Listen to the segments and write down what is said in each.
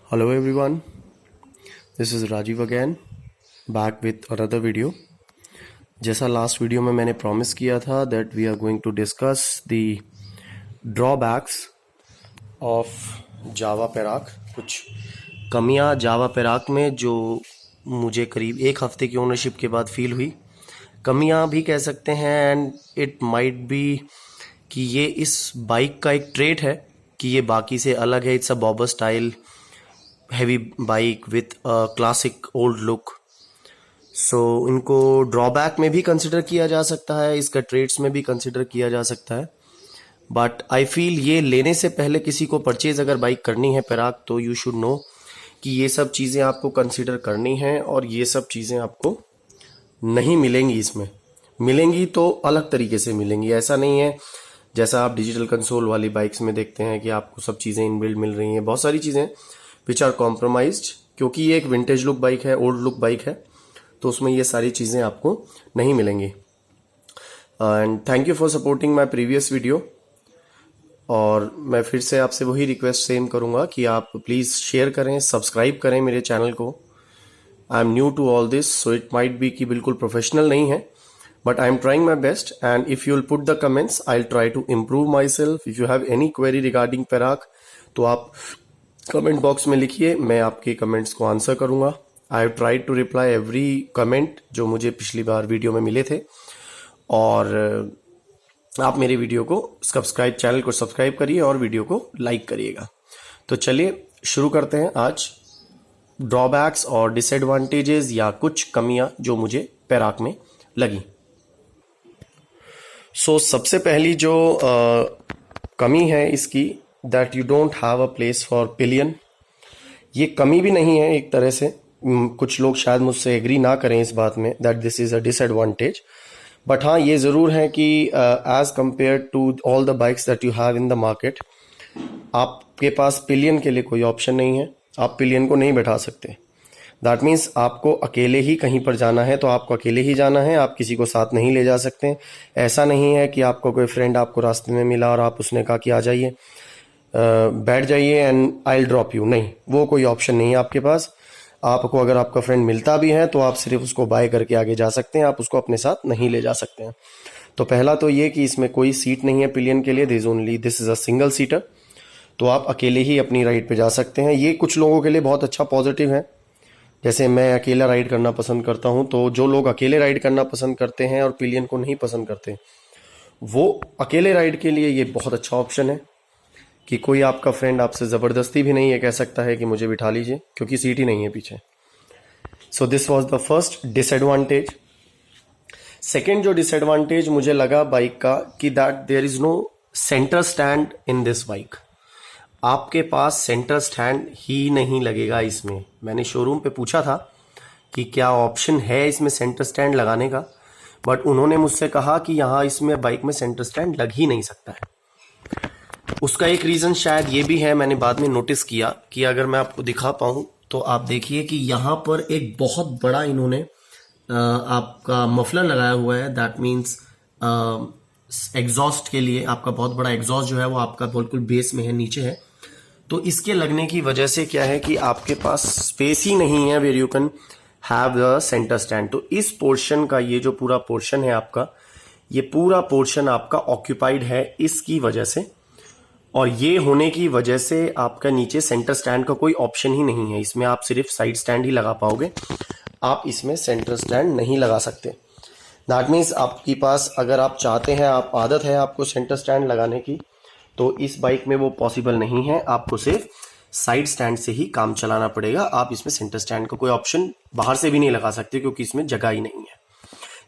Hello everyone, this is Rajiv again, back with another video. जैसा last video में मैंने promise किया था that we are going to discuss the drawbacks of Jawa Perak, कुछ कमियां जावा पेराक में जो मुझे करीब एक हफ्ते की ओनरशिप के बाद फील हुई। कमियां भी कह सकते हैं एंड इट माइट बी कि ये इस बाइक का एक ट्रेट है कि ये बाकी से अलग है। It's a bobber style heavy bike with a classic old look. So इनको ड्रॉबैक में भी कंसिडर किया जा सकता है, इसका ट्रेड्स में भी कंसिडर किया जा सकता है। बट आई फील ये लेने से पहले किसी को परचेज अगर बाइक करनी है पेराक तो यू शुड नो कि ये सब चीज़ें आपको कंसिडर करनी हैं और ये सब चीज़ें आपको नहीं मिलेंगी। इसमें मिलेंगी तो अलग तरीके से मिलेंगी। ऐसा नहीं है जैसा आप डिजिटल कंसोल वाली बाइक्स में देखते हैं कि आपको सब चीज़ें इनबिल्ड मिल रही हैं। बहुत सारी चीज़ें विच आर कॉम्प्रोमाइज्ड, क्योंकि ये एक विंटेज लुक बाइक है, ओल्ड लुक बाइक है, तो उसमें ये सारी चीज़ें आपको नहीं मिलेंगी। And thank you for supporting my previous video. और मैं फिर से आपसे वही रिक्वेस्ट सेम करूँगा कि आप प्लीज़ शेयर करें, सब्सक्राइब करें मेरे चैनल को। I am new to all this, so it might be कि बिल्कुल प्रोफेशनल नहीं है, but I am trying my best and if you will put the comments I will try to improve my if you have any query regarding Perak तो आप comment box में लिखिए, मैं आपके कमेंट्स को answer करूंगा। I have tried to reply every comment जो मुझे पिछली बार वीडियो में मिले थे। और आप मेरे वीडियो को चैनल को सब्सक्राइब करिए और वीडियो को लाइक करिएगा। तो चलिए शुरू करते हैं आज ड्रॉबैक्स और डिसएडवांटेजेस या कुछ कमियां जो मुझे पेराक में लगी। सो सबसे पहली जो कमी है इसकी, that you don't have a place for pillion. ये कमी भी नहीं है एक तरह से, कुछ लोग शायद मुझसे एग्री ना करें इस बात में that this is a disadvantage, but हाँ ये ज़रूर है कि as compare to all the bikes that you have in the market, आपके पास पिलियन के लिए कोई ऑप्शन नहीं है। आप पिलियन को नहीं बैठा सकते। दैट मीन्स आपको अकेले ही कहीं पर जाना है तो आपको अकेले ही जाना है, आप किसी को साथ नहीं ले जा सकते। ऐसा नहीं है कि आपको कोई फ्रेंड आपको रास्ते में मिला और आप उसने कहा कि आ जाइए, बैठ जाइए and I will drop you. नहीं, वो कोई ऑप्शन नहीं है आपके पास। आपको अगर आपका फ्रेंड मिलता भी है तो आप सिर्फ उसको बाय करके आगे जा सकते हैं, आप उसको अपने साथ नहीं ले जा सकते हैं। तो पहला तो ये कि इसमें कोई सीट नहीं है पिलियन के लिए, this is a single seater, तो आप अकेले ही अपनी राइड पे जा सकते हैं। ये कुछ लोगों के लिए बहुत अच्छा पॉजिटिव है। जैसे मैं अकेला राइड करना पसंद करता हूँ, तो जो लोग अकेले राइड करना पसंद करते हैं और पिलियन को नहीं पसंद करते, वो अकेले राइड के लिए ये बहुत अच्छा ऑप्शन है कि कोई आपका फ्रेंड आपसे ज़बरदस्ती भी नहीं है कह सकता है कि मुझे बिठा लीजिए, क्योंकि सीट ही नहीं है पीछे। So this was the first disadvantage. Second जो डिसएडवांटेज मुझे लगा बाइक का कि that there is no centre stand in this bike. आपके पास सेंटर स्टैंड ही नहीं लगेगा इसमें। मैंने शोरूम पे पूछा था कि क्या ऑप्शन है इसमें सेंटर स्टैंड लगाने का, बट उन्होंने मुझसे कहा कि यहाँ इसमें बाइक में सेंटर स्टैंड लग ही नहीं सकता है। उसका एक रीज़न शायद ये भी है, मैंने बाद में नोटिस किया कि अगर मैं आपको दिखा पाऊँ तो आप देखिए कि यहाँ पर एक बहुत बड़ा इन्होंने आपका मफलर लगाया हुआ है। दैट मीन्स एग्जॉस्ट के लिए आपका बहुत बड़ा एग्जॉस्ट जो है वो आपका बिल्कुल बेस में है, नीचे है। तो इसके लगने की वजह से क्या है कि आपके पास स्पेस ही नहीं है where you can have the centre stand. तो इस पोर्शन का, ये जो पूरा पोर्शन है आपका, ये पूरा पोर्शन आपका ऑक्यूपाइड है इसकी वजह से, और ये होने की वजह से आपका नीचे सेंटर स्टैंड का कोई ऑप्शन ही नहीं है। इसमें आप सिर्फ साइड स्टैंड ही लगा पाओगे, आप इसमें सेंटर स्टैंड नहीं लगा सकते। दैट मीन्स आपके पास अगर आप चाहते हैं, आप आदत है आपको सेंटर स्टैंड लगाने की, तो इस बाइक में वो पॉसिबल नहीं है। आपको सिर्फ साइड स्टैंड से ही काम चलाना पड़ेगा। आप इसमें सेंटर स्टैंड का कोई ऑप्शन बाहर से भी नहीं लगा सकते, क्योंकि इसमें जगह ही नहीं है।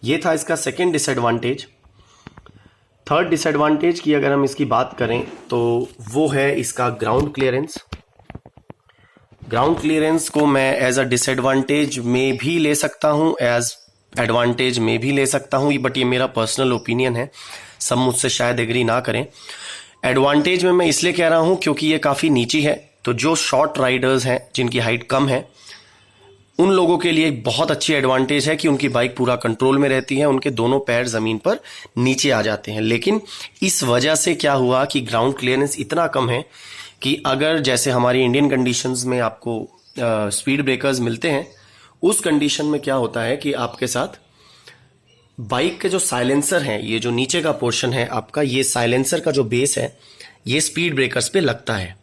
ये था इसका सेकेंड डिसएडवांटेज। थर्ड डिसएडवांटेज की अगर हम इसकी बात करें तो वो है इसका ग्राउंड क्लियरेंस। ग्राउंड क्लियरेंस को मैं एज अ डिसएडवांटेज में भी ले सकता हूँ, एज एडवांटेज में भी ले सकता हूँ, बट ये मेरा पर्सनल ओपिनियन है, सब मुझसे शायद एग्री ना करें। एडवांटेज में मैं इसलिए कह रहा हूँ क्योंकि ये काफ़ी नीची है, तो जो शॉर्ट राइडर्स हैं जिनकी हाइट कम है उन लोगों के लिए बहुत अच्छी एडवांटेज है कि उनकी बाइक पूरा कंट्रोल में रहती है, उनके दोनों पैर ज़मीन पर नीचे आ जाते हैं। लेकिन इस वजह से क्या हुआ कि ग्राउंड क्लियरेंस इतना कम है कि अगर जैसे हमारी इंडियन कंडीशंस में आपको स्पीड ब्रेकर्स मिलते हैं, उस कंडीशन में क्या होता है कि आपके साथ बाइक के जो साइलेंसर हैं, ये जो नीचे का पोर्शन है आपका, ये साइलेंसर का जो बेस है ये स्पीड ब्रेकर्स पे लगता है।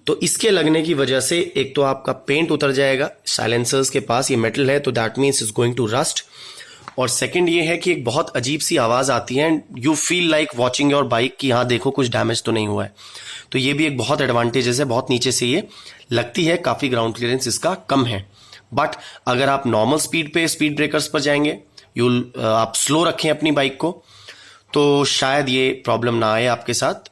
तो इसके लगने की वजह से एक तो आपका पेंट उतर जाएगा साइलेंसर्स के पास, ये मेटल है तो that means is going to rust. और सेकंड ये है कि एक बहुत अजीब सी आवाज़ आती है and you feel like watching your bike कि हाँ देखो कुछ डैमेज तो नहीं हुआ है। तो ये भी एक बहुत एडवांटेजेस है, बहुत नीचे से ये लगती है, काफ़ी ग्राउंड क्लियरेंस इसका कम है। बट अगर आप नॉर्मल स्पीड पे स्पीड ब्रेकर्स पर जाएंगे, आप स्लो रखें अपनी बाइक को, तो शायद ये प्रॉब्लम ना आए आपके साथ,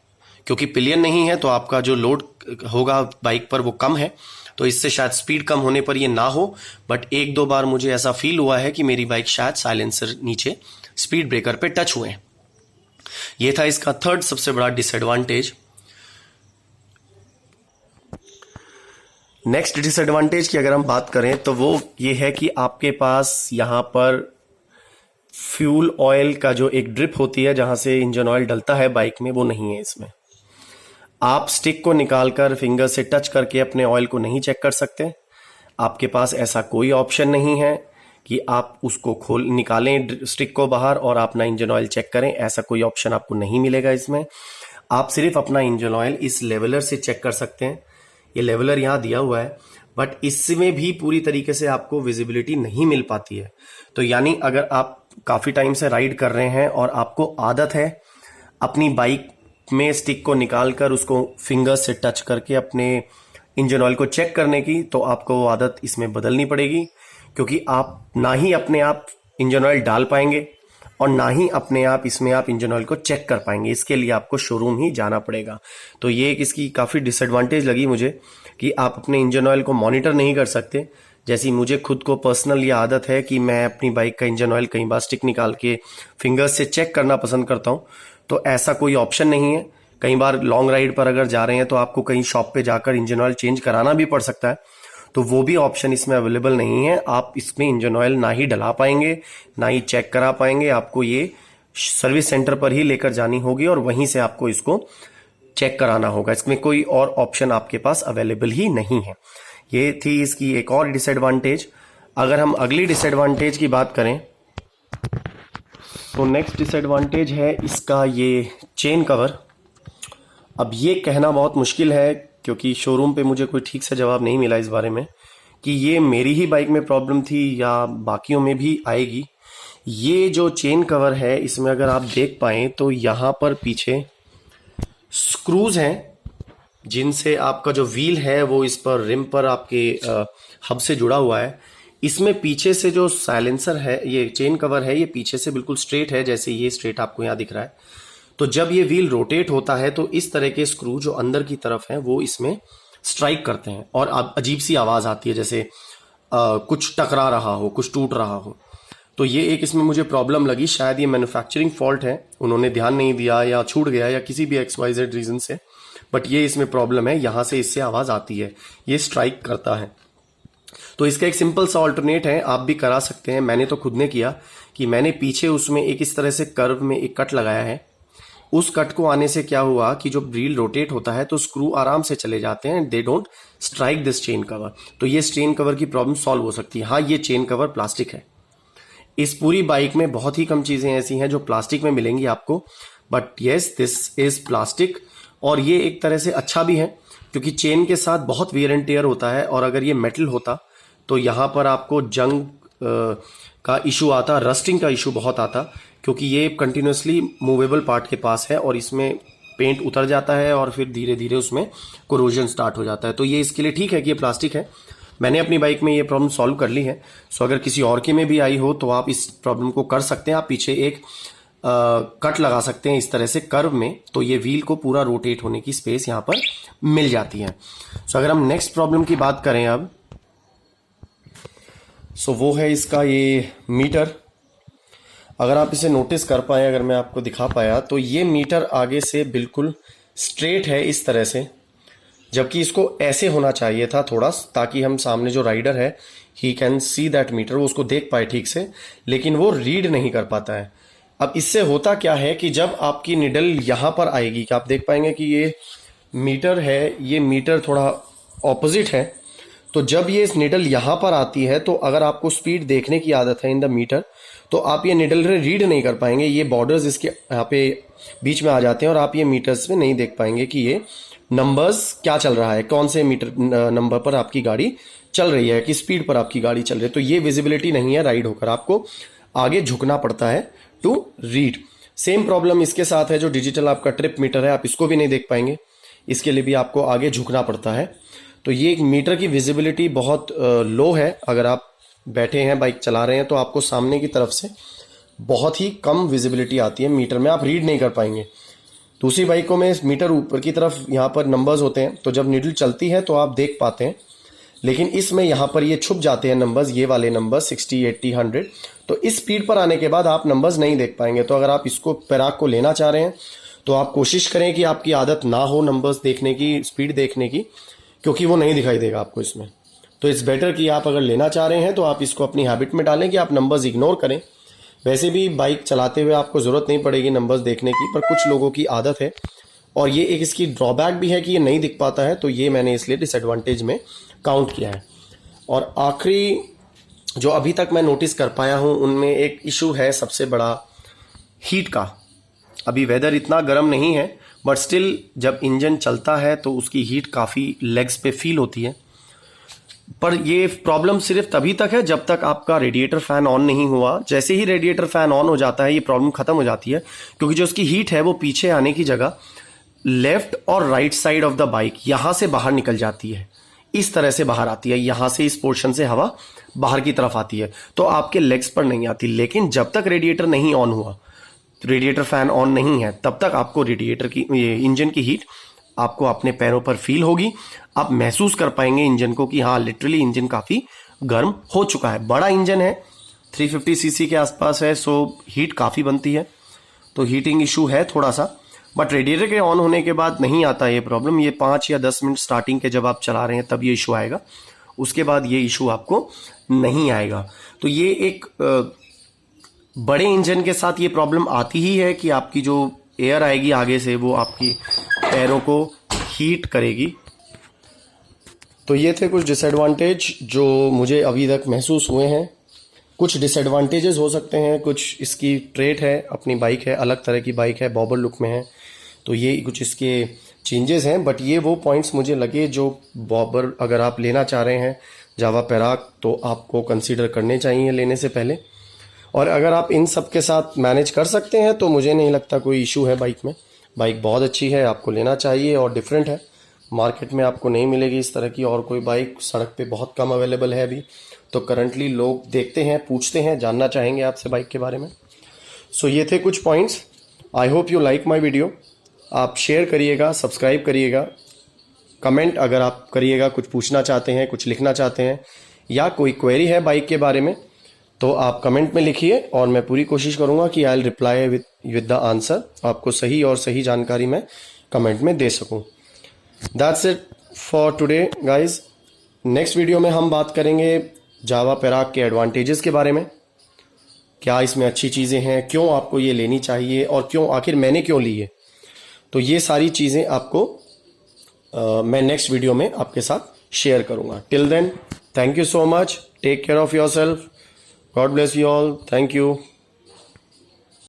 क्योंकि पिलियन नहीं है तो आपका जो लोड होगा बाइक पर वो कम है, तो इससे शायद स्पीड कम होने पर ये ना हो। बट एक दो बार मुझे ऐसा फील हुआ है कि मेरी बाइक शायद साइलेंसर नीचे स्पीड ब्रेकर पे टच हुए। ये था इसका थर्ड सबसे बड़ा डिसएडवांटेज। नेक्स्ट डिसएडवांटेज की अगर हम बात करें तो वो ये है कि आपके पास यहाँ पर फ्यूल ऑयल का जो एक ड्रिप होती है जहां से इंजन ऑयल डलता है बाइक में, वो नहीं है इसमें। आप स्टिक को निकालकर फिंगर से टच करके अपने ऑयल को नहीं चेक कर सकते। आपके पास ऐसा कोई ऑप्शन नहीं है कि आप उसको निकालें स्टिक को बाहर और अपना इंजन ऑयल चेक करें, ऐसा कोई ऑप्शन आपको नहीं मिलेगा इसमें। आप सिर्फ अपना इंजन ऑयल इस लेवलर से चेक कर सकते हैं। ये लेवलर यहाँ दिया हुआ है, बट इसमें भी पूरी तरीके से आपको विजिबिलिटी नहीं मिल पाती है। तो यानी अगर आप काफ़ी टाइम से राइड कर रहे हैं और आपको आदत है अपनी बाइक में स्टिक को निकालकर उसको फिंगर से टच करके अपने इंजन ऑयल को चेक करने की, तो आपको वो आदत इसमें बदलनी पड़ेगी, क्योंकि आप ना ही अपने आप इंजन ऑयल डाल पाएंगे और ना ही अपने आप इसमें आप इंजन ऑयल को चेक कर पाएंगे। इसके लिए आपको शोरूम ही जाना पड़ेगा। तो ये एक इसकी काफ़ी डिसएडवांटेज लगी मुझे कि आप अपने इंजन ऑयल को मॉनिटर नहीं कर सकते। जैसी मुझे खुद को पर्सनल ये आदत है कि मैं अपनी बाइक का इंजन ऑयल कई बार स्टिक निकाल के फिंगर्स से चेक करना पसंद करता हूँ, तो ऐसा कोई ऑप्शन नहीं है। कई बार लॉन्ग राइड पर अगर जा रहे हैं तो आपको कहीं शॉप पे जाकर इंजन ऑयल चेंज कराना भी पड़ सकता है, तो वो भी ऑप्शन इसमें अवेलेबल नहीं है। आप इसमें इंजन ऑयल ना ही डला पाएंगे ना ही चेक करा पाएंगे। आपको ये सर्विस सेंटर पर ही लेकर जानी होगी और वहीं से आपको इसको चेक कराना होगा। इसमें कोई और ऑप्शन आपके पास अवेलेबल ही नहीं है। ये थी इसकी एक और डिसएडवांटेज। अगर हम अगली डिसएडवांटेज की बात करें तो नेक्स्ट डिसएडवांटेज है इसका ये चेन कवर। अब ये कहना बहुत मुश्किल है क्योंकि शोरूम पे मुझे कोई ठीक से जवाब नहीं मिला इस बारे में कि ये मेरी ही बाइक में प्रॉब्लम थी या बाकियों में भी आएगी। ये जो चेन कवर है इसमें अगर आप देख पाएं तो यहाँ पर पीछे स्क्रूज हैं जिनसे आपका जो व्हील है वो इस पर रिम पर आपके हब से जुड़ा हुआ है। इसमें पीछे से जो साइलेंसर है, ये चेन कवर है, ये पीछे से बिल्कुल स्ट्रेट है, जैसे ये स्ट्रेट आपको यहाँ दिख रहा है। तो जब ये व्हील रोटेट होता है तो इस तरह के स्क्रू जो अंदर की तरफ हैं वो इसमें स्ट्राइक करते हैं और अजीब सी आवाज़ आती है, जैसे कुछ टकरा रहा हो, कुछ टूट रहा हो। तो ये एक इसमें मुझे प्रॉब्लम लगी। शायद ये मैन्युफैक्चरिंग फॉल्ट है, उन्होंने ध्यान नहीं दिया या छूट गया या किसी भी XYZ रीज़न से, बट ये इसमें प्रॉब्लम है। यहाँ से इससे आवाज़ आती है, ये स्ट्राइक करता है। तो इसका एक सिंपल सा ऑल्टरनेट है, आप भी करा सकते हैं। मैंने तो खुद ने किया कि मैंने पीछे उसमें एक इस तरह से कर्व में एक कट लगाया है। उस कट को आने से क्या हुआ कि जो व्हील रोटेट होता है तो स्क्रू आराम से चले जाते हैं, they don't strike this chain cover. तो ये चेन कवर की प्रॉब्लम सॉल्व हो सकती है। हाँ, ये चेन कवर प्लास्टिक है। इस पूरी बाइक में बहुत ही कम चीज़ें ऐसी हैं जो प्लास्टिक में मिलेंगी आपको, but yes this is plastic. और ये एक तरह से अच्छा भी है क्योंकि चेन के साथ बहुत वियर एंड टेयर होता है, और अगर ये मेटल होता तो यहाँ पर आपको जंग का इशू आता, रस्टिंग का इशू बहुत आता, क्योंकि ये कंटिन्यूसली मूवेबल पार्ट के पास है और इसमें पेंट उतर जाता है और फिर धीरे धीरे उसमें कोरोजन स्टार्ट हो जाता है। तो ये इसके लिए ठीक है कि ये प्लास्टिक है। मैंने अपनी बाइक में ये प्रॉब्लम सॉल्व कर ली है। सो अगर किसी और के में भी आई हो तो आप इस प्रॉब्लम को कर सकते हैं। आप पीछे एक कट लगा सकते हैं इस तरह से कर्व में, तो ये व्हील को पूरा रोटेट होने की स्पेस यहाँ पर मिल जाती है। सो अगर हम नेक्स्ट प्रॉब्लम की बात करें अब, सो वो है इसका ये मीटर। अगर आप इसे नोटिस कर पाए, अगर मैं आपको दिखा पाया, तो ये मीटर आगे से बिल्कुल स्ट्रेट है इस तरह से, जबकि इसको ऐसे होना चाहिए था थोड़ा, ताकि हम सामने जो राइडर है he can see that meter, वो उसको देख पाए ठीक से, लेकिन वो रीड नहीं कर पाता है। अब इससे होता क्या है कि जब आपकी निडल यहाँ पर आएगी, कि आप देख पाएंगे कि ये मीटर है, ये मीटर थोड़ा ऑपोजिट है। तो जब ये इस निडल यहाँ पर आती है तो अगर आपको स्पीड देखने की आदत है इन द मीटर, तो आप ये निडल रीड नहीं कर पाएंगे। ये बॉर्डर्स इसके यहाँ पे बीच में आ जाते हैं और आप ये मीटर्स में नहीं देख पाएंगे कि ये नंबर्स क्या चल रहा है, कौन से मीटर नंबर पर आपकी गाड़ी चल रही है, किस स्पीड पर आपकी गाड़ी चल रही है। तो ये विजिबिलिटी नहीं है राइड होकर, आपको आगे झुकना पड़ता है टू रीड। सेम प्रॉब्लम इसके साथ है, जो डिजिटल आपका ट्रिप मीटर है, आप इसको भी नहीं देख पाएंगे, इसके लिए भी आपको आगे झुकना पड़ता है। तो ये एक मीटर की विजिबिलिटी बहुत लो है। अगर आप बैठे हैं, बाइक चला रहे हैं, तो आपको सामने की तरफ से बहुत ही कम विजिबिलिटी आती है, मीटर में आप रीड नहीं कर पाएंगे। दूसरी बाइकों में मीटर ऊपर की तरफ यहाँ पर नंबर्स होते हैं, तो जब नीडल चलती है तो आप देख पाते हैं, लेकिन इसमें यहाँ पर ये छुप जाते हैं नंबर्स, ये वाले नंबर 60, 80, 100। तो इस स्पीड पर आने के बाद आप नंबर्स नहीं देख पाएंगे। तो अगर आप इसको पैराक को लेना चाह रहे हैं तो आप कोशिश करें कि आपकी आदत ना हो नंबर्स देखने की, स्पीड देखने की, क्योंकि वो नहीं दिखाई देगा आपको इसमें। तो इट्स बेटर कि आप अगर लेना चाह रहे हैं तो आप इसको अपनी हैबिट में डालें कि आप नंबर्स इग्नोर करें। वैसे भी बाइक चलाते हुए आपको ज़रूरत नहीं पड़ेगी नंबर्स देखने की, पर कुछ लोगों की आदत है और ये एक इसकी ड्रॉबैक भी है कि ये नहीं दिख पाता है, तो ये मैंने इसलिए डिसएडवांटेज में काउंट किया है। और आखिरी जो अभी तक मैं नोटिस कर पाया हूँ उनमें एक इशू है सबसे बड़ा, हीट का। अभी वेदर इतना गर्म नहीं है, बट स्टिल जब इंजन चलता है तो उसकी हीट काफ़ी लेग्स पे फील होती है। पर ये प्रॉब्लम सिर्फ तभी तक है जब तक आपका रेडिएटर फैन ऑन नहीं हुआ। जैसे ही रेडिएटर फैन ऑन हो जाता है ये प्रॉब्लम खत्म हो जाती है, क्योंकि जो उसकी हीट है वो पीछे आने की जगह लेफ्ट और right side of the bike यहां से बाहर निकल जाती है, इस तरह से बाहर आती है, यहां से इस पोर्शन से हवा बाहर की तरफ आती है, तो आपके लेग्स पर नहीं आती। लेकिन जब तक रेडिएटर नहीं ऑन हुआ, रेडिएटर फैन ऑन नहीं है, तब तक आपको रेडिएटर की, इंजन की हीट आपको अपने पैरों पर फील होगी। आप महसूस कर पाएंगे इंजन को कि हाँ लिटरली इंजन काफ़ी गर्म हो चुका है। बड़ा इंजन है, 350 सीसी के आसपास है, सो हीट काफ़ी बनती है, तो हीटिंग इशू है थोड़ा सा। बट रेडिएटर के ऑन होने के बाद नहीं आता ये प्रॉब्लम। ये 5 या 10 मिनट स्टार्टिंग के जब आप चला रहे हैं तब ये इशू आएगा, उसके बाद ये इशू आपको नहीं आएगा। तो ये एक बड़े इंजन के साथ ये प्रॉब्लम आती ही है कि आपकी जो एयर आएगी आगे से वो आपकी पैरों को हीट करेगी। तो ये थे कुछ डिसएडवांटेज जो मुझे अभी तक महसूस हुए हैं। कुछ डिसएडवांटेजेस हो सकते हैं, कुछ इसकी ट्रेट है, अपनी बाइक है, अलग तरह की बाइक है, बॉबर लुक में है, तो ये कुछ इसके चेंजेस हैं। बट ये वो पॉइंट्स मुझे लगे जो बॉबर अगर आप लेना चाह रहे हैं जावा पैराक तो आपको कंसीडर करने चाहिए लेने से पहले। और अगर आप इन सब के साथ मैनेज कर सकते हैं तो मुझे नहीं लगता कोई इशू है बाइक में। बाइक बहुत अच्छी है, आपको लेना चाहिए और डिफरेंट है। मार्केट में आपको नहीं मिलेगी इस तरह की और कोई बाइक, सड़क पे बहुत कम अवेलेबल है अभी। तो करंटली लोग देखते हैं, पूछते हैं, जानना चाहेंगे आपसे बाइक के बारे में। सो ये थे कुछ points. I hope you like my video. आप शेयर करिएगा, सब्सक्राइब करिएगा, कमेंट अगर आप करिएगा, कुछ पूछना चाहते हैं, कुछ लिखना चाहते हैं या कोई क्वेरी है बाइक के बारे में तो आप कमेंट में लिखिए और मैं पूरी कोशिश करूंगा कि I will reply with the answer. आपको सही और सही जानकारी मैं कमेंट में दे सकूं। That's it for today guys. Next video में हम बात करेंगे जावा पैराक के एडवांटेजेस के बारे में, क्या इसमें अच्छी चीज़ें हैं, क्यों आपको ये लेनी चाहिए और क्यों, आखिर मैंने क्यों ली है। तो ये सारी चीज़ें आपको मैं नेक्स्ट वीडियो में आपके साथ शेयर करूंगा। Till then, thank you so much, take care of your self, God bless you all, thank you.